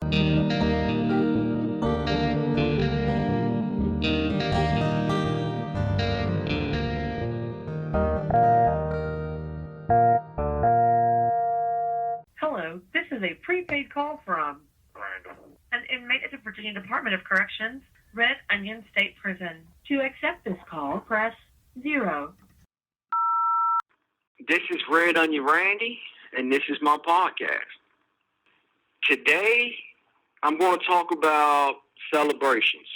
Hello, this is a prepaid call from an inmate at the Virginia Department of Corrections, Red Onion State Prison. To accept this call, press 0. This is Red Onion Randy, and this is my podcast. Today, I'm going to talk about celebrations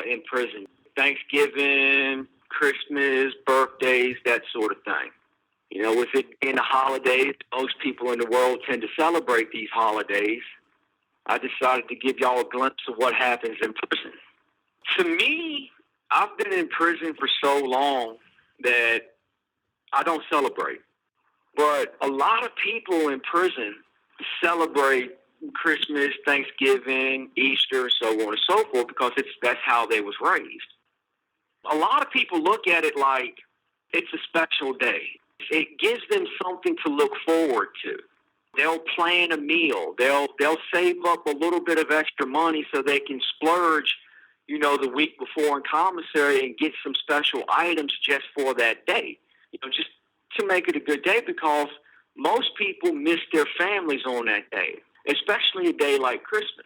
in prison. Thanksgiving, Christmas, birthdays, that sort of thing. You know, with it being the holidays, most people in the world tend to celebrate these holidays. I decided to give y'all a glimpse of what happens in prison. To me, I've been in prison for so long that I don't celebrate. But a lot of people in prison celebrate Christmas, Thanksgiving, Easter, so on and so forth, because that's how they was raised. A lot of people look at it like it's a special day. It gives them something to look forward to. They'll plan a meal. They'll save up a little bit of extra money so they can splurge, you know, the week before in commissary and get some special items just for that day. You know, just to make it a good day, because most people miss their families on that day, especially a day like Christmas.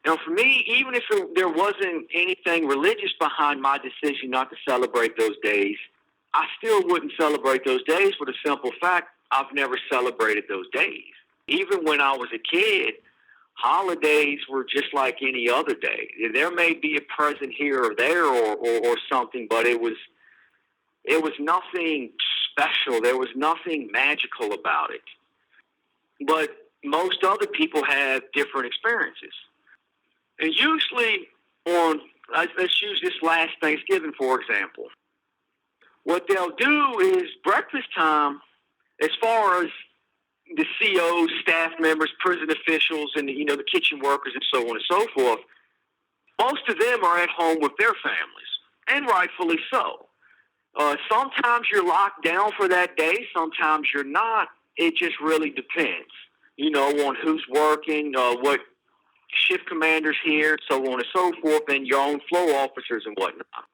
Now, for me, even if there wasn't anything religious behind my decision not to celebrate those days, I still wouldn't celebrate those days for the simple fact I've never celebrated those days. Even when I was a kid, holidays were just like any other day. There may be a present here or there or something, but it was nothing special. There was nothing magical about it. But most other people have different experiences. And usually let's use this last Thanksgiving, for example. What they'll do is breakfast time, as far as the COs, staff members, prison officials, and the kitchen workers and so on and so forth, most of them are at home with their families, and rightfully so. Sometimes you're locked down for that day, sometimes you're not. It just really depends, on who's working, what shift commander's here, so on and so forth, and your own flow officers and whatnot.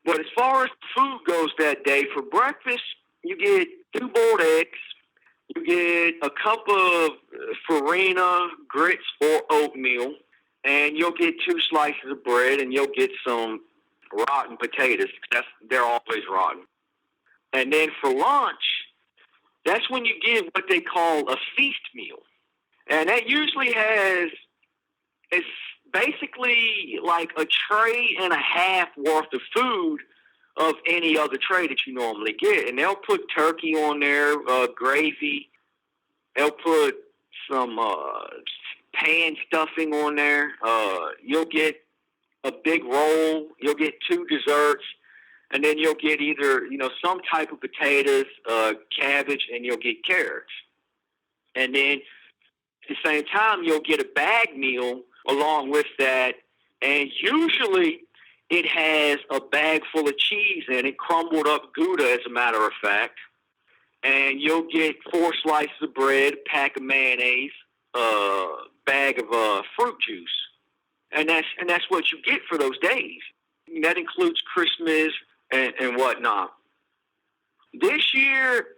But as far as food goes that day, for breakfast, you get 2 boiled eggs, you get a cup of farina, grits, or oatmeal, and you'll get 2 slices of bread, and you'll get some rotten potatoes. They're always rotten. And then for lunch, that's when you get what they call a feast meal. And that usually it's basically like a tray and a half worth of food of any other tray that you normally get. And they'll put turkey on there, gravy. They'll put some pan stuffing on there. You'll get a big roll. You'll get 2 desserts. And then you'll get either, some type of potatoes, cabbage, and you'll get carrots. And then at the same time, you'll get a bag meal along with that. And usually it has a bag full of cheese in it, crumbled up Gouda, as a matter of fact. And you'll get 4 slices of bread, a pack of mayonnaise, a bag of fruit juice. And that's what you get for those days. And that includes Christmas and whatnot. This year,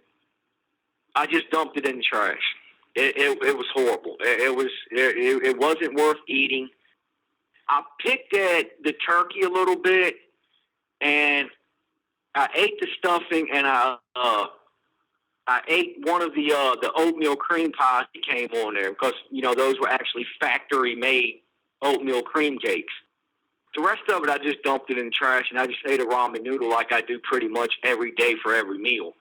I just dumped it in the trash. It was horrible. It wasn't worth eating. I picked at the turkey a little bit, and I ate the stuffing, and I ate one of the oatmeal cream pies that came on there, because those were actually factory made oatmeal cream cakes. The rest of it, I just dumped it in the trash, and I just ate a ramen noodle like I do pretty much every day for every meal.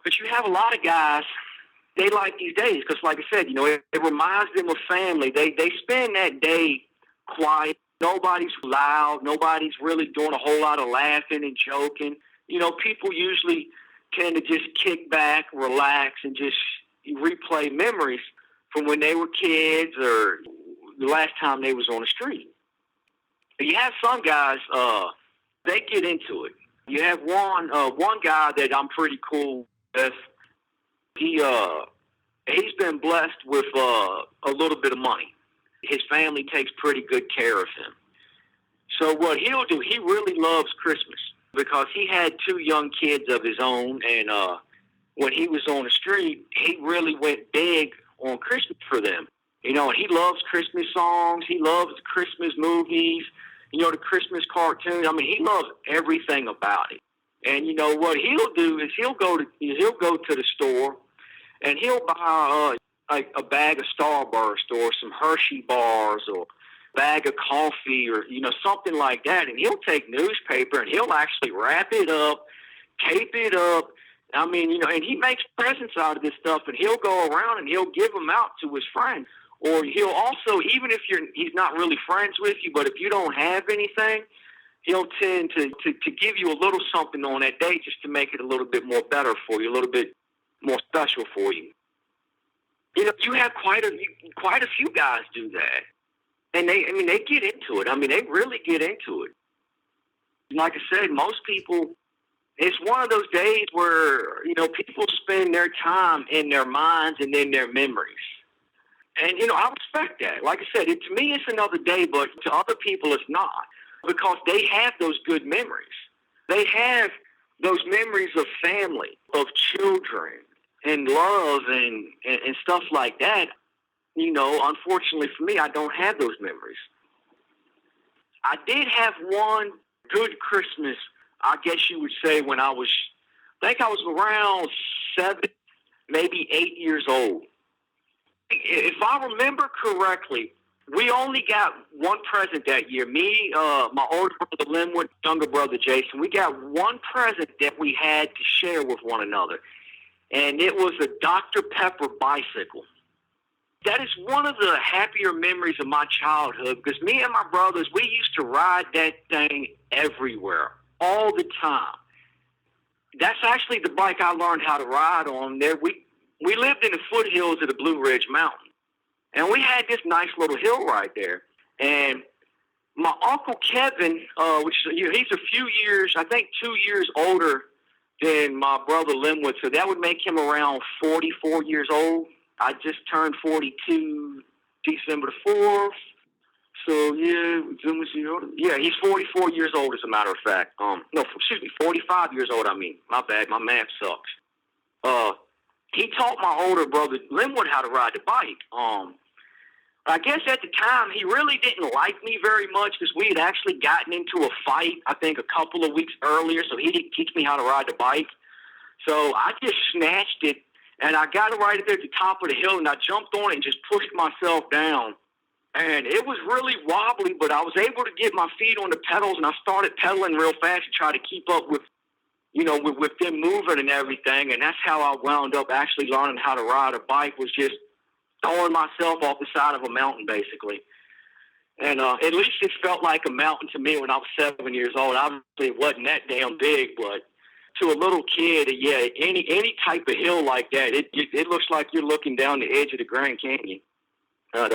But you have a lot of guys, they like these days because, like I said, it reminds them of family. They spend that day quiet. Nobody's loud. Nobody's really doing a whole lot of laughing and joking. People usually tend to just kick back, relax, and just replay memories from when they were kids or the last time they was on the street. But you have some guys, they get into it. You have one guy that I'm pretty cool with. He he's been blessed with a little bit of money. His family takes pretty good care of him. So what he'll do, he really loves Christmas because he had 2 young kids of his own, and when he was on the street, he really went big on Christmas for them. You know, and he loves Christmas songs. He loves Christmas movies, you know, the Christmas cartoons. I mean, he loves everything about it. And, you know, what he'll do is he'll go to the store, and he'll buy a bag of Starburst or some Hershey bars or a bag of coffee or, you know, something like that. And he'll take newspaper and he'll actually wrap it up, tape it up. I mean, you know, and he makes presents out of this stuff, and he'll go around and he'll give them out to his friends. Or he'll also, even if he's not really friends with you, but if you don't have anything, he'll tend to give you a little something on that day just to make it a little bit more better for you, a little bit more special for you. You know, you have quite a few guys do that. And they get into it. I mean, they really get into it. Like I said, most people, it's one of those days where, you know, people spend their time in their minds and in their memories. And, you know, I respect that. Like I said, to me, it's another day, but to other people, it's not. Because they have those good memories. They have those memories of family, of children, and love, and stuff like that. You know, unfortunately for me, I don't have those memories. I did have one good Christmas, I guess you would say, when I think I was around 7, maybe 8 years old. If I remember correctly, we only got one present that year. Me, my older brother Linwood, younger brother Jason, we got one present that we had to share with one another. And it was a Dr. Pepper bicycle. That is one of the happier memories of my childhood because me and my brothers, we used to ride that thing everywhere, all the time. That's actually the bike I learned how to ride on. There, we lived in the foothills of the Blue Ridge Mountain. And we had this nice little hill right there. And my Uncle Kevin, he's a few years, I think 2 years older than my brother Linwood. So that would make him around 44 years old. I just turned 42 December the 4th. So, yeah, he's 44 years old, as a matter of fact. 45 years old, I mean. My bad, my math sucks. He taught my older brother Linwood how to ride the bike. I guess at the time he really didn't like me very much because we had actually gotten into a fight, I think, a couple of weeks earlier, so he didn't teach me how to ride the bike. So I just snatched it, and I got it right there at the top of the hill, and I jumped on it and just pushed myself down. And it was really wobbly, but I was able to get my feet on the pedals, and I started pedaling real fast to try to keep up with them moving and everything. And that's how I wound up actually learning how to ride a bike, was just throwing myself off the side of a mountain, basically. And at least it felt like a mountain to me when I was 7 years old. Obviously, it wasn't that damn big, but to a little kid, yeah, any type of hill like that, it looks like you're looking down the edge of the Grand Canyon. But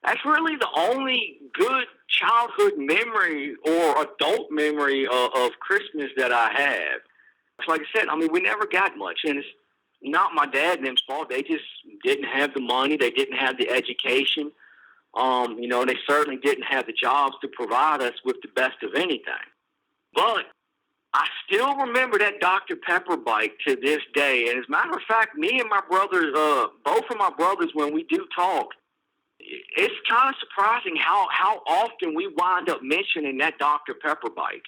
that's really the only good childhood memory or adult memory of Christmas that I have. Like I said, I mean, we never got much, and it's not my dad and them's fault. They just didn't have the money. They didn't have the education. They certainly didn't have the jobs to provide us with the best of anything. But I still remember that Dr. Pepper bike to this day. And as a matter of fact, me and my brothers, both of my brothers, when we do talk, it's kind of surprising how often we wind up mentioning that Dr. Pepper bike.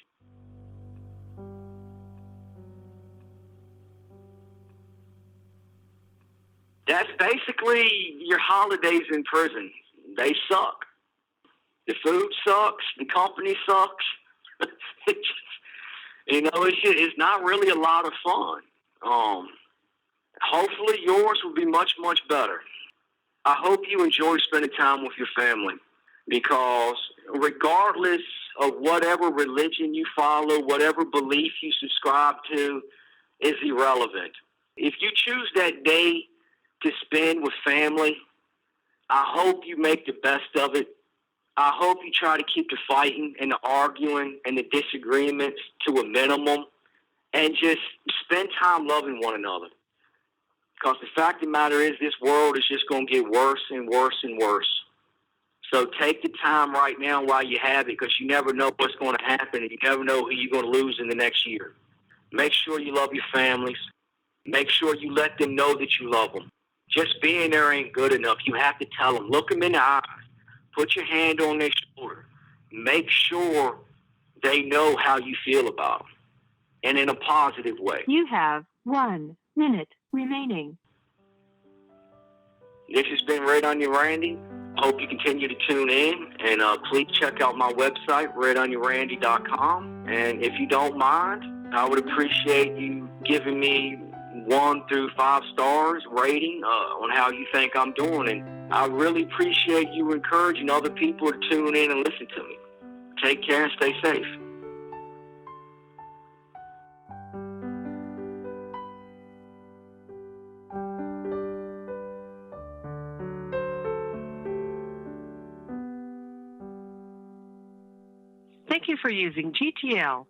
That's basically your holidays in prison. They suck. The food sucks. The company sucks. It's not really a lot of fun. Hopefully yours will be much, much better. I hope you enjoy spending time with your family, because regardless of whatever religion you follow, whatever belief you subscribe to, is irrelevant. If you choose that day to spend with family, I hope you make the best of it. I hope you try to keep the fighting and the arguing and the disagreements to a minimum and just spend time loving one another. Because the fact of the matter is this world is just going to get worse and worse and worse. So take the time right now while you have it, because you never know what's going to happen, and you never know who you're going to lose in the next year. Make sure you love your families. Make sure you let them know that you love them. Just being there ain't good enough. You have to tell them. Look them in the eyes. Put your hand on their shoulder. Make sure they know how you feel about them, and in a positive way. You have 1 minute remaining. This has been Red Onion Randy. I hope you continue to tune in, and please check out my website, redonionrandy.com. And if you don't mind, I would appreciate you giving me 1 through 5 stars rating on how you think I'm doing. And I really appreciate you encouraging other people to tune in and listen to me. Take care and stay safe. Thank you for using GTL.